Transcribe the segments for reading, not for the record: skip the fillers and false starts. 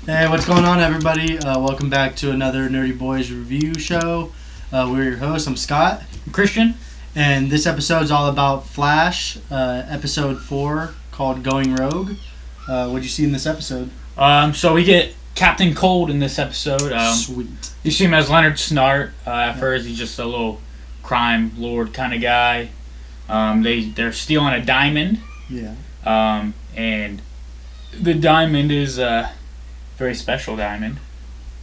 Hey, what's going on, everybody? Welcome back to another Nerdy Boys Review show. We're your hosts. I'm Scott. I'm Christian. And this episode is all about Flash, episode 4, called Going Rogue. What'd you see in this episode? So we get Captain Cold in this episode. Sweet. You see him as Leonard Snart. At first, he's just a little crime lord kind of guy. They're stealing a diamond. Yeah. And the diamond is a very special diamond.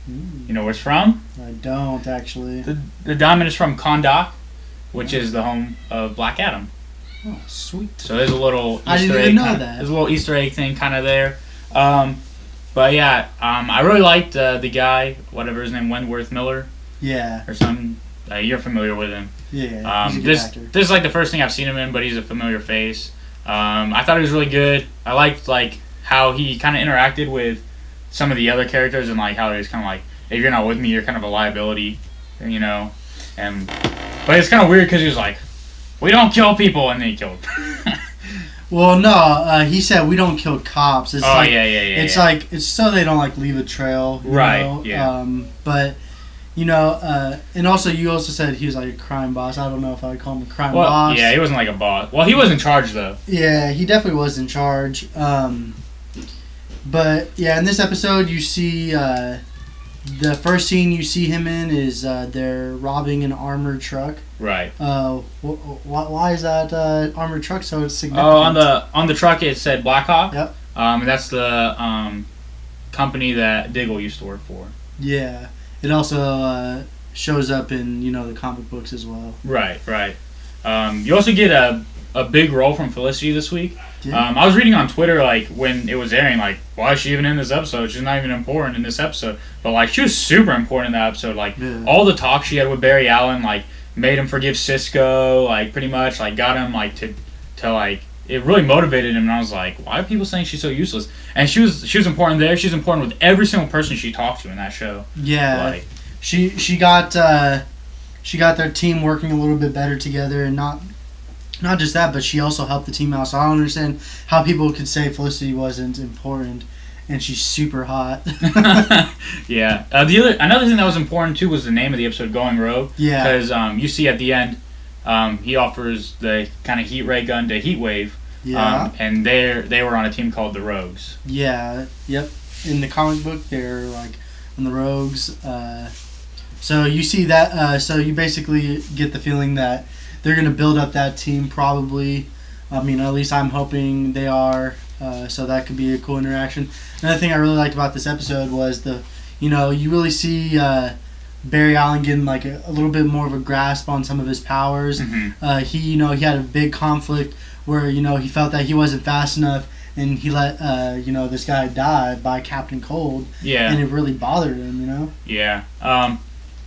You know where it's from? I don't, actually. The diamond is from Kahndaq, which is the home of Black Adam. Oh, sweet. So there's a little Easter I didn't egg. even know that. There's a little Easter egg thing kind of there. But yeah, I really liked the guy, whatever his name, Wentworth Miller. Yeah. Or something. You're familiar with him. Yeah, he's a good actor. This is like the first thing I've seen him in, but he's a familiar face. I thought he was really good. I liked how he kind of interacted with some of the other characters and how he's kind of like, if you're not with me, you're kind of a liability, you know. But it's kind of weird because he was like, we don't kill people, and then he killed. Well, no, he said we don't kill cops. It's it's so they don't leave a trail, you know? Yeah. But and also you also said he was like a crime boss. I don't know if I would call him a crime boss. Yeah, he wasn't like a boss. Well, he was in charge though. Yeah, he definitely was in charge. But yeah, in this episode you see the first scene you see him in is they're robbing an armored truck. Right. Why is that armored truck so significant? Oh, on the truck it said Blackhawk. Yep. And that's the company that Diggle used to work for. Yeah. It also shows up in the comic books as well. Right. You also get a big role from Felicity this week. Yeah. I was reading on Twitter when it was airing, why is she even in this episode? She's not even important in this episode. But she was super important in that episode. All the talk she had with Barry Allen made him forgive Cisco. Pretty much got him to it really motivated him. And I was like, why are people saying she's so useless? And she was important there. She's important with every single person she talked to in that show. Yeah. She got their team working a little bit better together, and not just that, but she also helped the team out. So I don't understand how people could say Felicity wasn't important, and she's super hot. Yeah. Another thing that was important too was the name of the episode, Going Rogue. Yeah. Because you see at the end, he offers the kind of heat ray gun to Heatwave. Yeah. And they were on a team called the Rogues. Yeah. Yep. In the comic book, they're on the Rogues. So you see that. So you basically get the feeling that they're going to build up that team probably. I mean, at least I'm hoping they are. So that could be a cool interaction. Another thing I really liked about this episode was you really see Barry Allen getting a little bit more of a grasp on some of his powers. Mm-hmm. He had a big conflict where he felt that he wasn't fast enough, and he let this guy die by Captain Cold. Yeah. And it really bothered him. Yeah.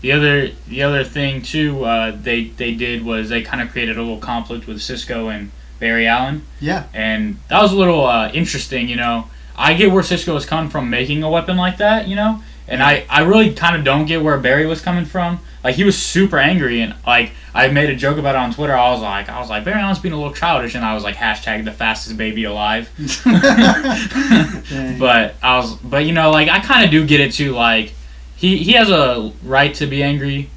The other thing too they did was they kind of created a little conflict with Cisco and Barry Allen. Yeah. And that was a little interesting. I get where Cisco was coming from making a weapon like that. And I really kind of don't get where Barry was coming from. He was super angry, and I made a joke about it on Twitter. I was like Barry Allen's being a little childish, and I was hashtag the fastest baby alive. But I kind of do get it too. He has a right to be angry.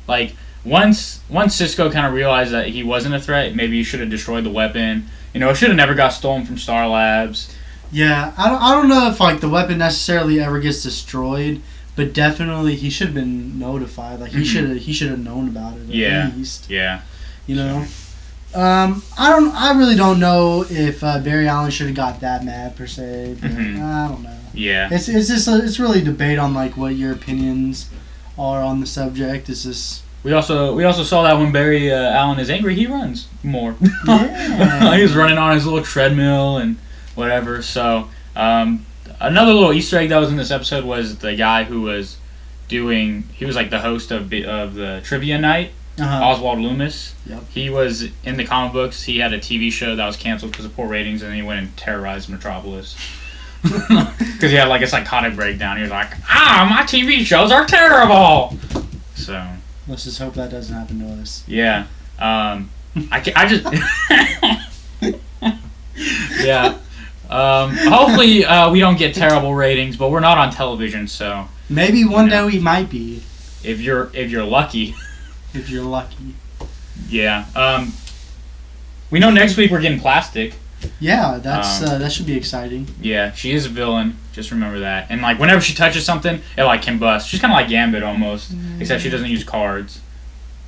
Once Cisco kind of realized that he wasn't a threat, maybe he should have destroyed the weapon. It should have never got stolen from Star Labs. Yeah, I don't know if the weapon necessarily ever gets destroyed, but definitely he should have been notified. He should have known about it at least. Yeah. I really don't know if Barry Allen should have got that mad per se. But I don't know. Yeah. It's just it's really a debate on what your opinions are on the subject. It's just. We also saw that when Barry Allen is angry, he runs more. Yeah. He was running on his little treadmill and whatever. So another little Easter egg that was in this episode was the guy who was he was the host of the trivia night. Oswald Loomis. Yep. He was in the comic books. He had a TV show that was canceled because of poor ratings, and then he went and terrorized Metropolis. Because he had a psychotic breakdown. He was like, my TV shows are terrible. So let's just hope that doesn't happen to us. Yeah. I just yeah. Hopefully we don't get terrible ratings, but we're not on television, so maybe one day we might be. If you're lucky. If you're lucky. Yeah. We know next week we're getting Plastic. Yeah, that should be exciting. Yeah, she is a villain. Just remember that. And like whenever she touches something, it like can bust. She's kind of like Gambit almost, except she doesn't use cards.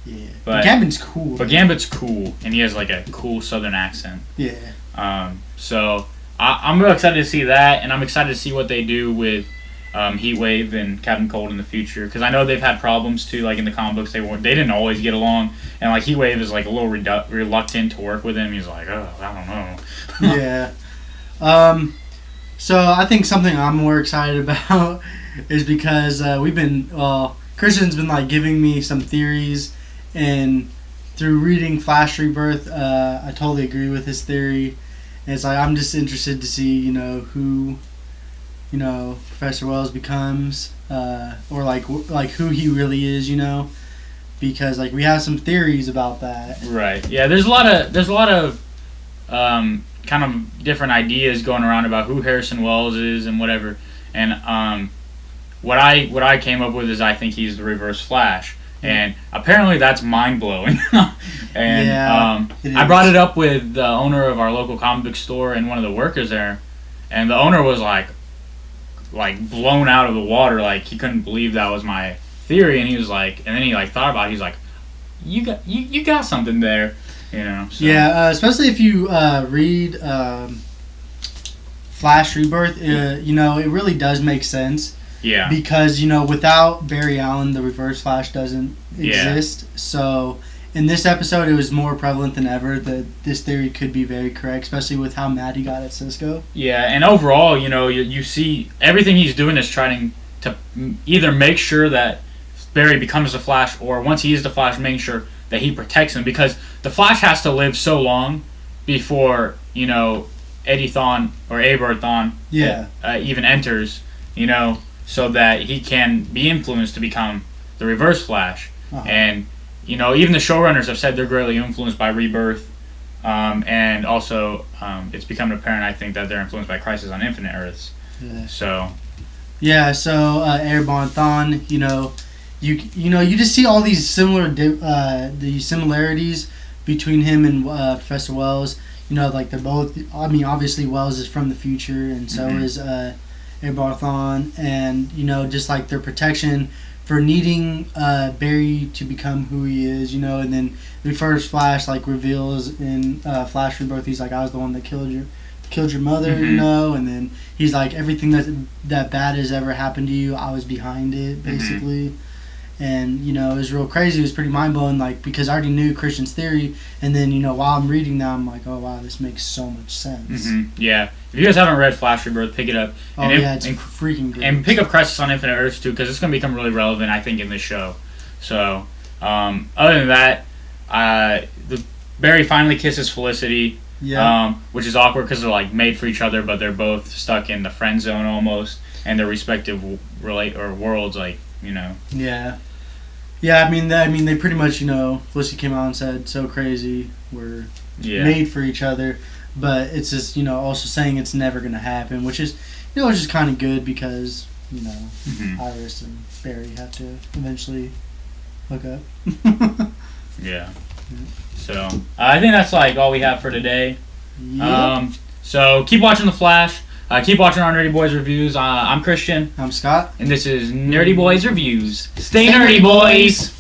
Yeah, but Gambit's cool. But Gambit's cool, and he has like a cool Southern accent. Yeah. So I'm real excited to see that, and I'm excited to see what they do with Heatwave and Captain Cold in the future, because I know they've had problems too. Like in the comic books, they didn't always get along, and like Heatwave is like a little reluctant to work with him. He's like, oh, I don't know. Yeah. So I think something I'm more excited about is because Christian's been like giving me some theories, and through reading Flash Rebirth, I totally agree with his theory. And it's like I'm just interested to see, who, Professor Wells becomes, or like who he really is, because like we have some theories about that. Right. Yeah. There's a lot of kind of different ideas going around about who Harrison Wells is and whatever. And what I came up with is I think he's the Reverse Flash. And apparently that's mind blowing. And I brought it up with the owner of our local comic book store and one of the workers there, and the owner was like blown out of the water, like he couldn't believe that was my theory, and he was like, and then he like thought about it, he's like, you got something there, So. Yeah, especially if you read Flash Rebirth, it really does make sense. Yeah. Because, without Barry Allen, the Reverse Flash doesn't exist. Yeah. So, in this episode, it was more prevalent than ever that this theory could be very correct, especially with how mad he got at Cisco. Yeah, and overall, you see everything he's doing is trying to either make sure that Barry becomes the Flash, or once he is the Flash, making sure that he protects him, because the Flash has to live so long before, Eddie Thawne or Abert Thawne even enters, so that he can be influenced to become the Reverse Flash. Uh-huh. And, even the showrunners have said they're greatly influenced by Rebirth. And also, it's become apparent, I think, that they're influenced by Crisis on Infinite Earths. Yeah. So. Yeah, so Airborne Thawne, you just see all these the similarities between him and Professor Wells. Like they're both, obviously Wells is from the future, and so is Airborne Thawne, and just like their protection for needing Barry to become who he is, and then the first Flash like reveals in Flash Rebirth, he's like, I was the one that killed your mother, and then he's like, everything that bad has ever happened to you, I was behind it, basically. And, it was real crazy. It was pretty mind-blowing, like, because I already knew Christian's theory, and then, while I'm reading that, I'm like, oh, wow, this makes so much sense. Yeah. If you guys haven't read Flash Rebirth, pick it up. It's freaking great. And pick up Crisis on Infinite Earths, too, because it's going to become really relevant, I think, in this show. So, other than that, Barry finally kisses Felicity, which is awkward because they're, like, made for each other, but they're both stuck in the friend zone almost, and their respective worlds, like, Yeah. Yeah, I mean, they pretty much, Felicity came out and said, so crazy, we're made for each other, but it's just, also saying it's never going to happen, which is kind of good because, Iris and Barry have to eventually hook up. Yeah. So, I think that's, like, all we have for today. Yep. So, keep watching The Flash. Keep watching our Nerdy Boys reviews. I'm Christian. I'm Scott. And this is Nerdy Boys Reviews. Stay nerdy, boys!